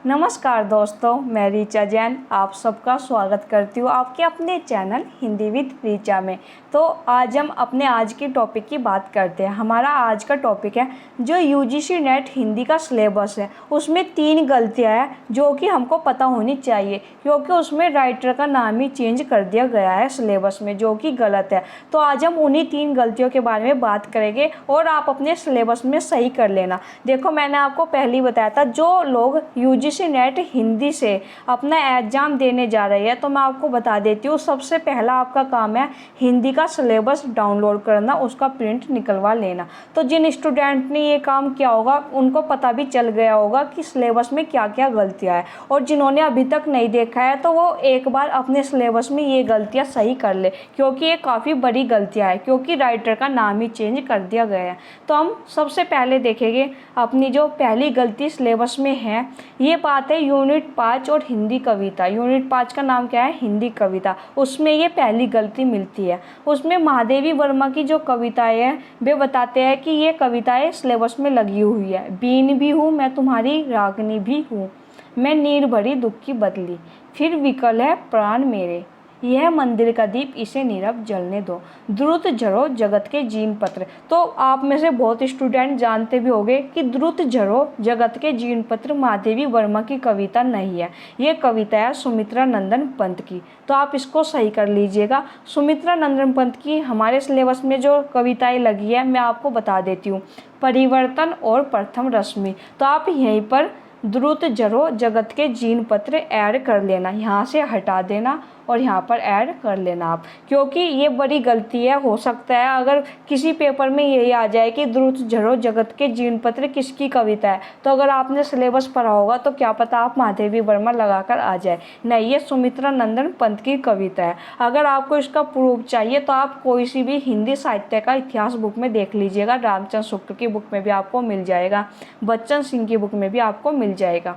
नमस्कार दोस्तों, मैं रीचा जैन आप सबका स्वागत करती हूँ आपके अपने चैनल हिंदी विद रीचा में। तो आज हम अपने आज के टॉपिक की बात करते हैं। हमारा आज का टॉपिक है जो यूजीसी नेट हिंदी का सिलेबस है, उसमें 3 गलतियाँ हैं जो कि हमको पता होनी चाहिए, क्योंकि उसमें राइटर का नाम ही चेंज कर दिया गया है सिलेबस में, जो कि गलत है। तो आज हम उन्हीं 3 गलतियों के बारे में बात करेंगे और आप अपने सिलेबस में सही कर लेना। देखो, मैंने आपको पहले ही बताया था, जो लोग यूजीसी नेट हिंदी से अपना एग्जाम देने जा रही है, तो मैं आपको बता देती हूँ, सबसे पहला आपका काम है हिंदी का सिलेबस डाउनलोड करना, उसका प्रिंट निकलवा लेना। तो जिन स्टूडेंट ने ये काम किया होगा उनको पता भी चल गया होगा कि सिलेबस में क्या क्या गलतियाँ हैं, और जिन्होंने अभी तक नहीं देखा है तो वो एक बार अपने सिलेबस में ये गलतियाँ सही कर ले, क्योंकि ये काफ़ी बड़ी गलतियाँ है, क्योंकि राइटर का नाम ही चेंज कर दिया गया है। तो हम सबसे पहले देखेंगे अपनी जो पहली गलती सिलेबस में है, ये बात है यूनिट 5 और हिंदी कविता। यूनिट 5 का नाम क्या है? हिंदी कविता। उसमें ये पहली गलती मिलती है। उसमें महादेवी वर्मा की जो कविताएं हैं वे बताते हैं कि ये कविताएं सिलेबस में लगी हुई है। बीन भी हूँ मैं तुम्हारी रागनी भी हूँ, मैं नीर भरी दुख की बदली, फिर विकल है प्राण मेरे, यह मंदिर का दीप इसे नीरव जलने दो, द्रुत झरो जगत के जीन पत्र। तो आप में से बहुत स्टूडेंट जानते भी होंगे कि द्रुत झरो जगत के जीन पत्र महादेवी वर्मा की कविता नहीं है, ये कविता है सुमित्रा नंदन पंत की। तो आप इसको सही कर लीजिएगा। सुमित्रा नंदन पंत की हमारे सिलेबस में जो कविताएं लगी है मैं आपको बता देती हूँ, परिवर्तन और प्रथम रश्मि। तो आप यहीं पर द्रुत जरो जगत के जीन पत्र ऐड कर लेना, यहाँ से हटा देना और यहाँ पर ऐड कर लेना आप, क्योंकि ये बड़ी गलती है। हो सकता है अगर किसी पेपर में यही आ जाए कि द्रुत झरो जगत के जीन पत्र किसकी कविता है, तो अगर आपने सिलेबस पढ़ा होगा तो क्या पता आप महादेवी वर्मा लगाकर आ जाए। नहीं, ये सुमित्रा नंदन पंत की कविता है। अगर आपको इसका प्रूफ चाहिए तो आप कोई सी भी हिंदी साहित्य का इतिहास बुक में देख लीजिएगा, रामचंद्र शुक्ल की बुक में भी आपको मिल जाएगा, बच्चन सिंह की बुक में भी आपको मिल जाएगा।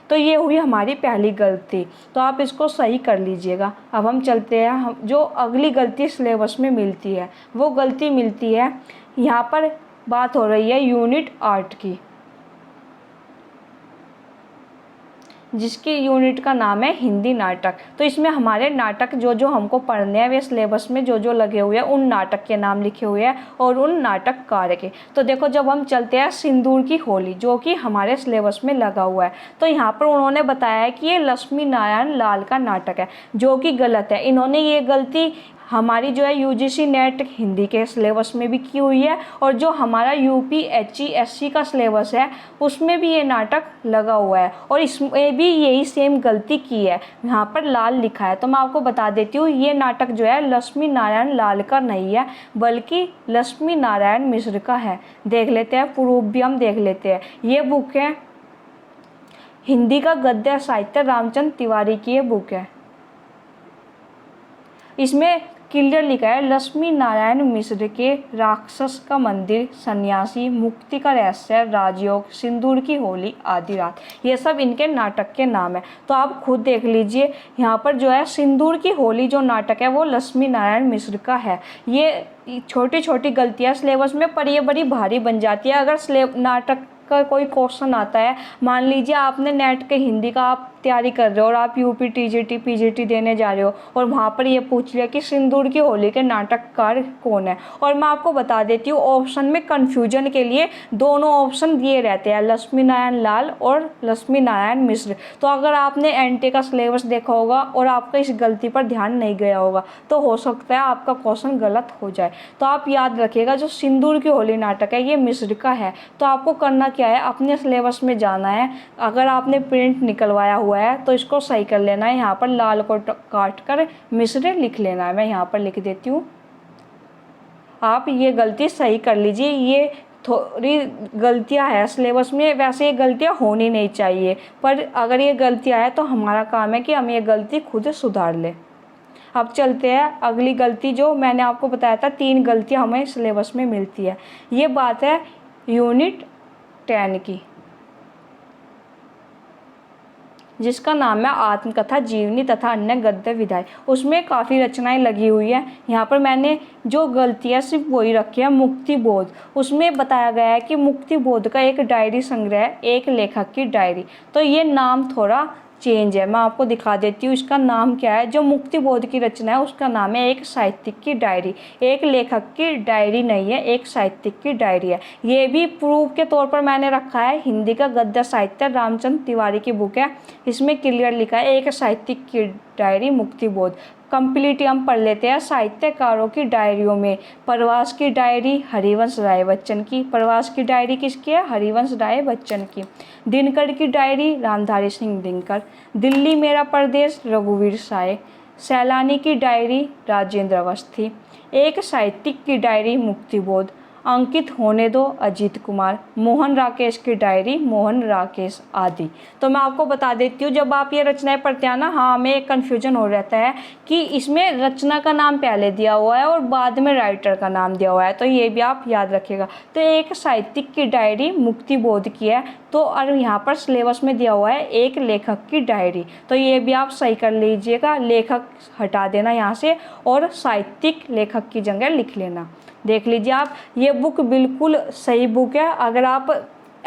तो ये हुई हमारी पहली गलती, तो आप इसको सही कर लीजिएगा। अब हम चलते हैं, हम जो अगली गलती सिलेबस में मिलती है वो गलती मिलती है, यहाँ पर बात हो रही है यूनिट 8 की, जिसकी यूनिट का नाम है हिंदी नाटक। तो इसमें हमारे नाटक जो जो हमको पढ़ने हैं वे सिलेबस में जो जो लगे हुए हैं उन नाटक के नाम लिखे हुए हैं और उन नाटककार के। तो देखो, जब हम चलते हैं सिंदूर की होली, जो कि हमारे सिलेबस में लगा हुआ है, तो यहाँ पर उन्होंने बताया है कि ये लक्ष्मी नारायण लाल का नाटक है, जो कि गलत है। इन्होंने ये गलती हमारी जो है यूजीसी नेट हिंदी के सिलेबस में भी की हुई है, और जो हमारा यूपीएससी का सिलेबस है उसमें भी ये नाटक लगा हुआ है, और इसमें भी यही सेम गलती की है। यहाँ पर लाल लिखा है, तो मैं आपको बता देती हूँ, ये नाटक जो है लक्ष्मी नारायण लाल का नहीं है, बल्कि लक्ष्मी नारायण मिश्र का है। देख लेते हैं, प्रूफ भी हम देख लेते हैं। ये बुक है हिंदी का गद्य साहित्य, रामचंद्र तिवारी की ये बुक है। इसमें क्लियर लिखा है लक्ष्मी नारायण मिश्र के राक्षस का मंदिर, सन्यासी, मुक्ति का रहस्य, राजयोग, सिंदूर की होली, आधी रात, ये सब इनके नाटक के नाम है। तो आप खुद देख लीजिए, यहाँ पर जो है सिंदूर की होली जो नाटक है वो लक्ष्मी नारायण मिश्र का है। ये छोटी छोटी गलतियाँ सिलेबस में पर ये बड़ी भारी बन जाती है। अगर नाटक का कोई क्वेश्चन आता है, मान लीजिए आपने नेट के हिंदी का आप तैयारी कर रहे हो और आप यूपी टीजीटी पीजीटी देने जा रहे हो, और वहाँ पर ये पूछ लिया कि सिंदूर की होली के नाटककार कौन है, और मैं आपको बता देती हूँ ऑप्शन में कन्फ्यूजन के लिए दोनों ऑप्शन दिए रहते हैं, लक्ष्मी नारायण लाल और लक्ष्मी नारायण मिश्र। तो अगर आपने एनटी का सिलेबस देखा होगा और आपका इस गलती पर ध्यान नहीं गया होगा तो हो सकता है आपका क्वेश्चन गलत हो जाए। तो आप याद रखिएगा, जो सिंदूर की होली नाटक है ये मिश्र का है। तो आपको करना क्या है, अपने सिलेबस में जाना है, अगर आपने प्रिंट निकलवाया हुआ है तो इसको सही कर लेना है, यहाँ पर लाल को काट कर मिश्र लिख लेना है। मैं यहाँ पर लिख देती हूँ, आप ये गलती सही कर लीजिए। ये थोड़ी गलतियाँ हैं सिलेबस में, वैसे ये गलतियाँ होनी नहीं चाहिए, पर अगर ये गलतियाँ हैं तो हमारा काम है कि हम ये गलती खुद सुधार लें। अब चलते हैं अगली गलती, जो मैंने आपको बताया था 3 गलतियाँ हमें सिलेबस में मिलती है। ये बात है यूनिट 10 की। जिसका नाम है आत्मकथा, जीवनी तथा अन्य गद्य विधाएं। उसमें काफ़ी रचनाएं लगी हुई है। यहाँ पर मैंने जो गलतियाँ सिर्फ वही रखी है। मुक्ति बोध, उसमें बताया गया है कि मुक्ति बोध का एक डायरी संग्रह है, एक लेखक की डायरी। तो ये नाम थोड़ा चेंज है, मैं आपको दिखा देती हूँ इसका नाम क्या है। जो मुक्ति बोध की रचना है उसका नाम है एक साहित्यिक की डायरी, एक लेखक की डायरी नहीं है, एक साहित्यिक की डायरी है। ये भी प्रूफ के तौर पर मैंने रखा है। हिंदी का गद्य साहित्य रामचंद्र तिवारी की बुक है, इसमें क्लियर लिखा है एक साहित्यिक की डायरी मुक्ति बोध। कंप्लीट हम पढ़ लेते हैं साहित्यकारों की डायरियों में। प्रवास की डायरी हरिवंश राय बच्चन की, प्रवास की डायरी किसकी है? हरिवंश राय बच्चन की। दिनकर की डायरी रामधारी सिंह दिनकर। दिल्ली मेरा प्रदेश रघुवीर साय। सैलानी की डायरी राजेंद्र अवस्थी। एक साहित्यिक की डायरी मुक्ति बोध। अंकित होने दो अजीत कुमार। मोहन राकेश की डायरी मोहन राकेश आदि। तो मैं आपको बता देती हूँ, जब आप ये रचनाएं पढ़ते हैं ना, हाँ हमें एक कन्फ्यूजन हो रहता है कि इसमें रचना का नाम पहले दिया हुआ है और बाद में राइटर का नाम दिया हुआ है, तो ये भी आप याद रखिएगा। तो एक साहित्यिक की डायरी मुक्ति बोध की है, तो और यहाँ पर सिलेबस में दिया हुआ है एक लेखक की डायरी, तो ये भी आप सही कर लीजिएगा। लेखक हटा देना यहाँ से और साहित्यिक लेखक की जगह लिख लेना। देख लीजिए आप, ये बुक बिल्कुल सही बुक है। अगर आप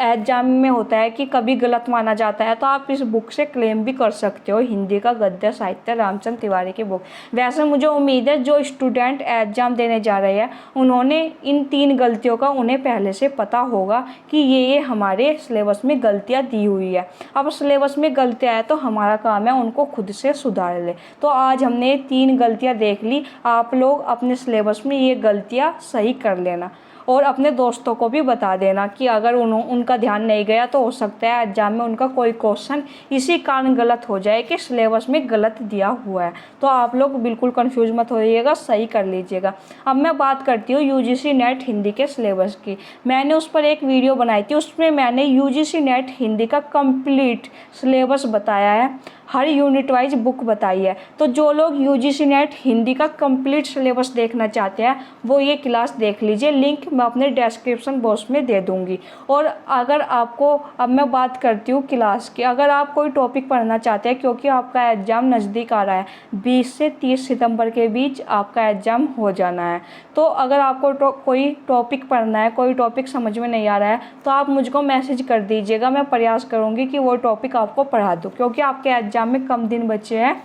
एग्जाम में होता है कि कभी गलत माना जाता है तो आप इस बुक से क्लेम भी कर सकते हो, हिंदी का गद्य साहित्य रामचंद्र तिवारी की बुक। वैसे मुझे उम्मीद है जो स्टूडेंट एग्जाम देने जा रहे हैं उन्होंने इन 3 गलतियों का उन्हें पहले से पता होगा कि ये हमारे सिलेबस में गलतियाँ दी हुई है। अब सिलेबस में गलतियाँ है तो हमारा काम है उनको खुद से सुधार ले। तो आज हमने 3 गलतियाँ देख ली, आप लोग अपने सिलेबस में ये गलतियाँ सही कर लेना और अपने दोस्तों को भी बता देना कि अगर उनका ध्यान नहीं गया तो हो सकता है एग्जाम में उनका कोई क्वेश्चन इसी कारण गलत हो जाए कि सिलेबस में गलत दिया हुआ है। तो आप लोग बिल्कुल कंफ्यूज मत होइएगा, सही कर लीजिएगा। अब मैं बात करती हूँ यूजीसी नेट हिंदी के सिलेबस की। मैंने उस पर एक वीडियो बनाई थी, उसमें मैंने यूजीसी नेट हिंदी का कंप्लीट सिलेबस बताया है, हर यूनिट वाइज बुक बताई है। तो जो लोग यूजीसी नेट हिंदी का कंप्लीट सिलेबस देखना चाहते हैं वो ये क्लास देख लीजिए, लिंक मैं अपने डिस्क्रिप्शन बॉक्स में दे दूंगी। और अगर आपको, अब मैं बात करती हूँ क्लास की, अगर आप कोई टॉपिक पढ़ना चाहते हैं क्योंकि आपका एग्ज़ाम नज़दीक आ रहा है, 20 से 30 सितंबर के बीच आपका एग्ज़ाम हो जाना है, तो अगर आपको कोई टॉपिक पढ़ना है, कोई टॉपिक समझ में नहीं आ रहा है तो आप मुझको मैसेज कर दीजिएगा, मैं प्रयास करूँगी कि वो टॉपिक आपको पढ़ा दूँ, क्योंकि आपके एग्जाम में कम दिन बचे हैं।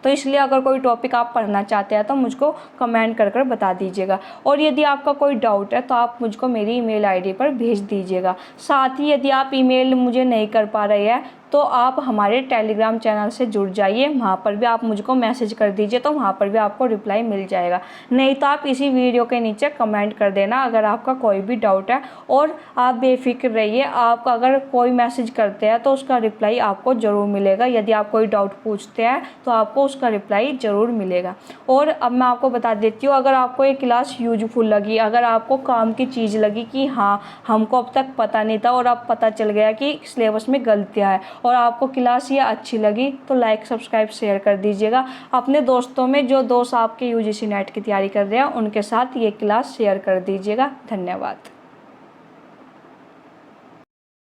तो इसलिए अगर कोई टॉपिक आप पढ़ना चाहते हैं तो मुझको कमेंट कर बता दीजिएगा। और यदि आपका कोई डाउट है तो आप मुझको मेरी ईमेल आईडी पर भेज दीजिएगा। साथ ही यदि आप ईमेल मुझे नहीं कर पा रहे हैं तो आप हमारे टेलीग्राम चैनल से जुड़ जाइए, वहाँ पर भी आप मुझको मैसेज कर दीजिए, तो वहाँ पर भी आपको रिप्लाई मिल जाएगा। नहीं तो आप इसी वीडियो के नीचे कमेंट कर देना अगर आपका कोई भी डाउट है। और आप बेफिक्र रहिए, आप अगर कोई मैसेज करते हैं तो उसका रिप्लाई आपको ज़रूर मिलेगा। यदि आप कोई डाउट पूछते हैं तो आपको उसका रिप्लाई ज़रूर मिलेगा। और अब मैं आपको बता देती हूँ, अगर आपको ये क्लास यूजफुल लगी, अगर आपको काम की चीज़ लगी कि हाँ हमको अब तक पता नहीं था और अब पता चल गया कि सिलेबस में गलतियाँ हैं, और आपको क्लास ये अच्छी लगी तो लाइक सब्सक्राइब शेयर कर दीजिएगा। अपने दोस्तों में जो दोस्त आपके यूजीसी नेट की तैयारी कर रहे हैं उनके साथ ये क्लास शेयर कर दीजिएगा। धन्यवाद।